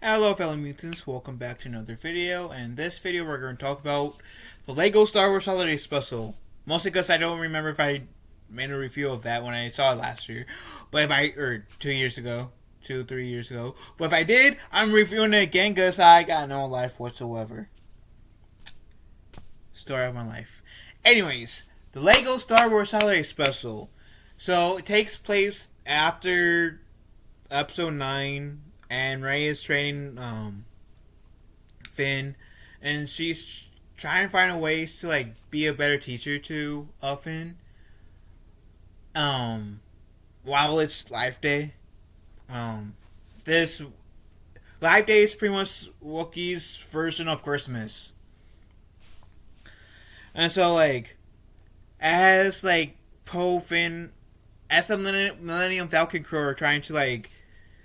Hello fellow mutants, welcome back to another video, and in this video we're going to talk about the LEGO Star Wars Holiday Special. Mostly because I don't remember if I made a review of that when I saw it last year, or 3 years ago, but if I did, I'm reviewing it again because I got no life whatsoever. Story of my life. Anyways, the LEGO Star Wars Holiday Special. So it takes place after Episode 9, and Rey is training Finn, and she's trying to find ways to be a better teacher to Finn. While it's Life Day, this Life Day is pretty much Wookiee's version of Christmas, and so as Poe, Finn, as the Millennium Falcon crew are trying to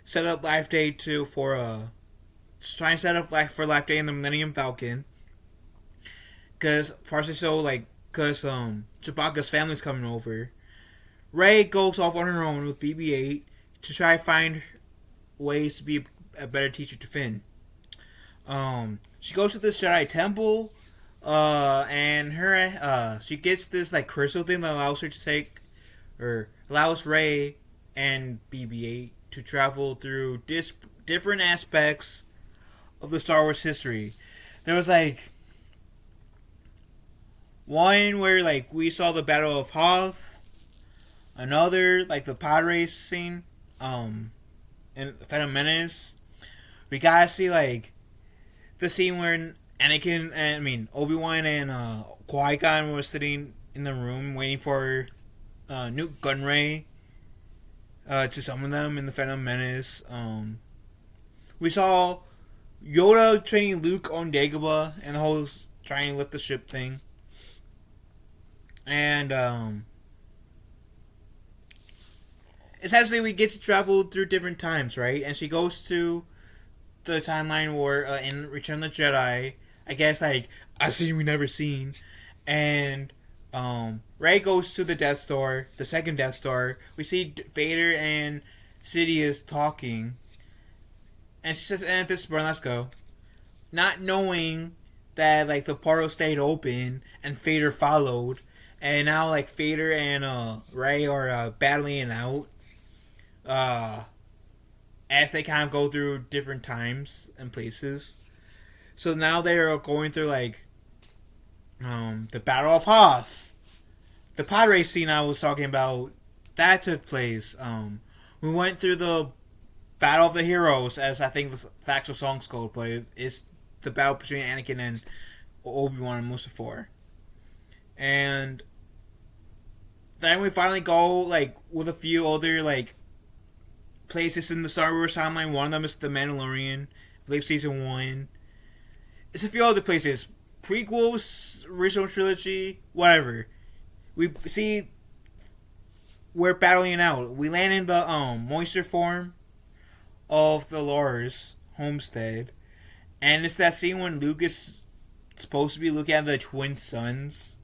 set up Life Day just trying to set up for Life Day in the Millennium Falcon, because Chewbacca's family's coming over. Rey goes off on her own with BB-8 to try to find ways to be a better teacher to Finn. She goes to this Jedi temple, and she gets this crystal thing that allows her to allows Rey and BB-8 to travel through different aspects of the Star Wars history. There was one where we saw the Battle of Hoth, another the pod race scene in Phantom Menace. We gotta see the scene where Obi-Wan and Qui-Gon were sitting in the room waiting for Nute Gunray to summon them in the Phantom Menace. We saw Yoda training Luke on Dagobah and the whole trying to lift the ship thing. And essentially we get to travel through different times, right? And she goes to the timeline where in Return of the Jedi, I guess a scene we never seen, and Rey goes to the Death Star, the second Death Star. We see Vader and Sidious talking, and she says, "And at this point, let's go." Not knowing that the portal stayed open and Vader followed, and now Vader and Rey are battling it out as they kind of go through different times and places. So now they are going through the Battle of Hoth. The pod race scene I was talking about, that took place. We went through the Battle of the Heroes, as I think the actual song's called, but it's the battle between Anakin and Obi-Wan and Mustafar. And then we finally go with a few other places in the Star Wars timeline. One of them is The Mandalorian, I believe season 1. It's a few other places. Prequels, original trilogy, whatever. We see we're battling it out. We land in the moisture form of the Lars homestead, and it's that scene when Luke is supposed to be looking at the twin suns,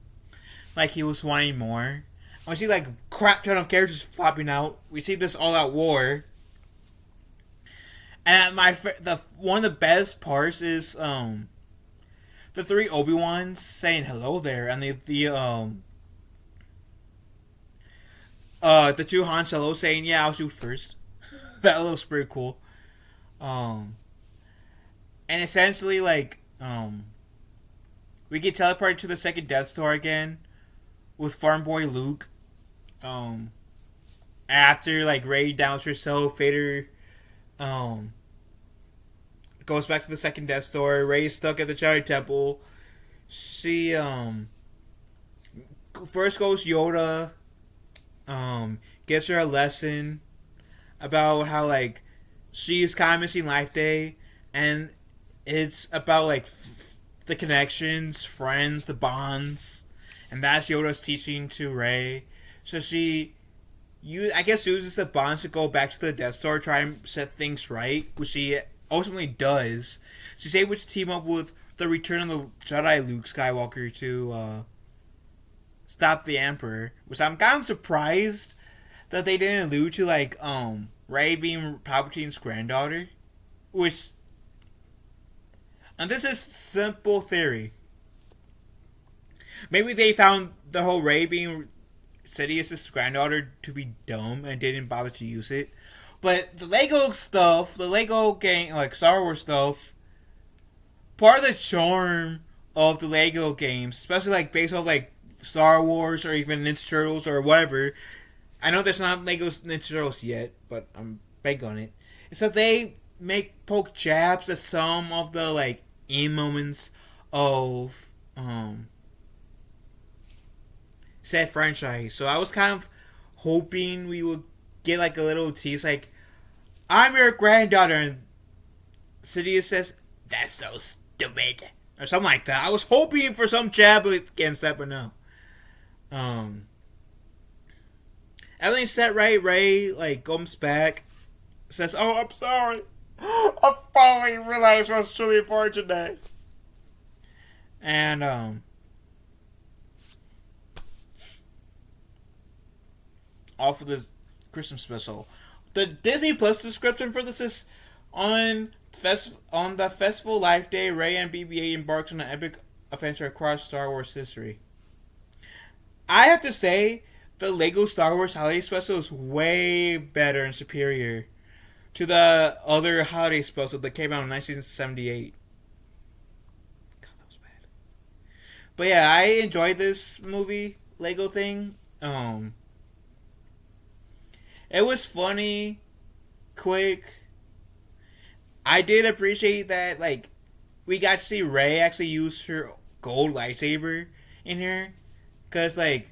he was wanting more. We see crap ton of characters flopping out. We see this all-out war, and one of the best parts is the 3 Obi-Wans saying hello there, and the 2 Han Solo saying, "Yeah, I'll shoot first." That looks pretty cool. And essentially, we get teleported to the second Death Star again with Farm Boy Luke. After Rey downs herself, Vader goes back to the second Death Star. Rey's stuck at the Jedi Temple. She first goes Yoda. Gives her a lesson about how she's kind of missing Life Day, and it's about the connections, friends, the bonds, and that's Yoda's teaching to Rey. So she, uses the bonds to go back to the Death Star, try and set things right, which she ultimately does. She's able to team up with the Return of the Jedi Luke Skywalker to stop the Emperor, which I'm kind of surprised that they didn't allude to Rey being Palpatine's granddaughter, which And this is simple theory. Maybe they found the whole Rey being Sidious's granddaughter to be dumb and didn't bother to use it. But the Lego stuff, the Lego game, like Star Wars stuff, part of the charm of the Lego games, especially like based on like Star Wars or even Ninja Turtles or whatever. I know there's not Lego Ninja Turtles yet, but I'm big on it. Is that they make poke jabs at some of the like in moments of said franchise. So I was kind of hoping we would get like a little tease, like I'm your granddaughter, and Sidious says that's so stupid or something like that. I was hoping for some jab against that, but no. Um, Everything's set right. Ray like comes back, says, "Oh, I'm sorry. I finally realized what's truly important today." And off of this Christmas special, the Disney Plus description for this is on the festival life day. Ray and BB-8 embarked on an epic adventure across Star Wars history. I have to say, the Lego Star Wars Holiday Special is way better and superior to the other holiday special that came out in 1978. God, that was bad. But yeah, I enjoyed this movie, Lego thing. It was funny, quick. I did appreciate that, like, we got to see Rey actually use her gold lightsaber in here. Because, like,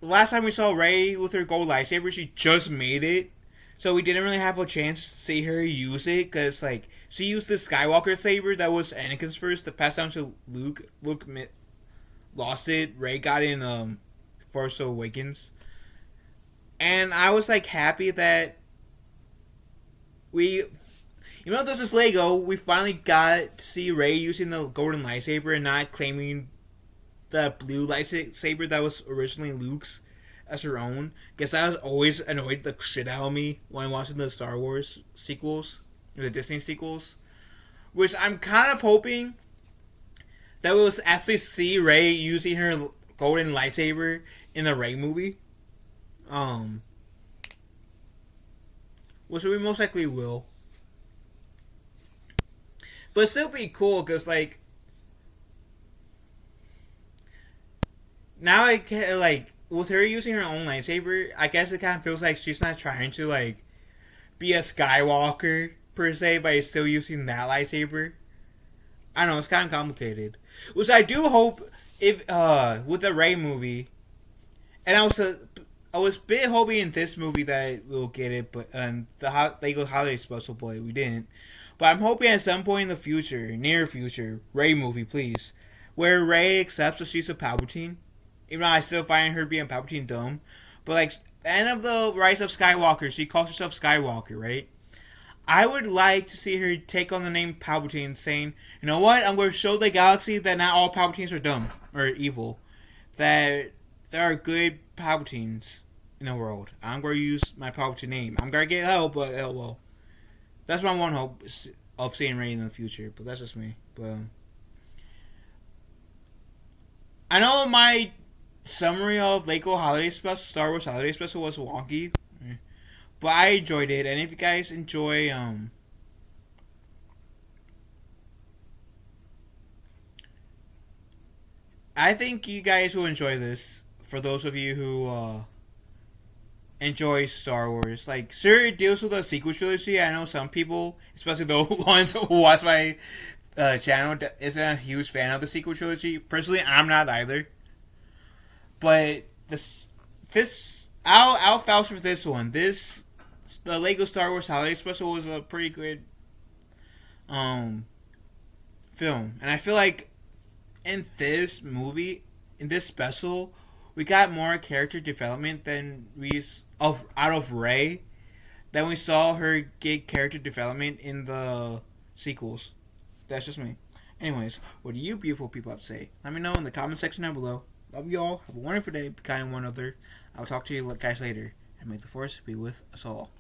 the last time we saw Rey with her gold lightsaber, she just made it. So we didn't really have a chance to see her use it. Because, like, she used the Skywalker saber that was Anakin's first to pass down to Luke. Luke lost it. Rey got it in Force Awakens. And I was, like, happy that we... Even though this is Lego, we finally got to see Rey using the golden lightsaber and not claiming the blue lightsaber that was originally Luke's as her own. Guess that has always annoyed the shit out of me when watching the Star Wars sequels, or the Disney sequels. Which I'm kind of hoping that we'll actually see Rey using her golden lightsaber in the Rey movie. Which we most likely will. But it'll still be cool because, like, now I can, like, with her using her own lightsaber, I guess it kind of feels like she's not trying to, like, be a Skywalker per se, but is still using that lightsaber. I don't know, it's kind of complicated. Which I do hope if with the Rey movie, and I was a bit hoping in this movie that we'll get it, but the Lego Holiday Special, boy, we didn't. But I'm hoping at some point in the future, near future, Rey movie, please, where Rey accepts that she's a Palpatine. Even though I still find her being Palpatine dumb. But, like, the end of the Rise of Skywalker, she calls herself Skywalker, right? I would like to see her take on the name Palpatine, saying, you know what, I'm going to show the galaxy that not all Palpatines are dumb or evil. That there are good Palpatines in the world. I'm going to use my Palpatine name. I'm going to get help, but, well. That's my one hope of seeing Rey in the future, but that's just me. But I know my summary of Lego Holiday Special, Star Wars Holiday Special was wonky, but I enjoyed it. And if you guys enjoy, I think you guys will enjoy this. For those of you who enjoy Star Wars, like, sure, it deals with a sequel trilogy. I know some people, especially the ones who watch my channel, isn't a huge fan of the sequel trilogy. Personally, I'm not either. But I'll vouch for this one. The Lego Star Wars Holiday Special was a pretty good film, and I feel like in this movie, in this special, we got more character development than out of Rey than we saw her get character development in the sequels. That's just me. Anyways, what do you beautiful people have to say? Let me know in the comment section down below. Love you all. Have a wonderful day. Be kind to one another. I'll talk to you guys later. And may the force be with us all.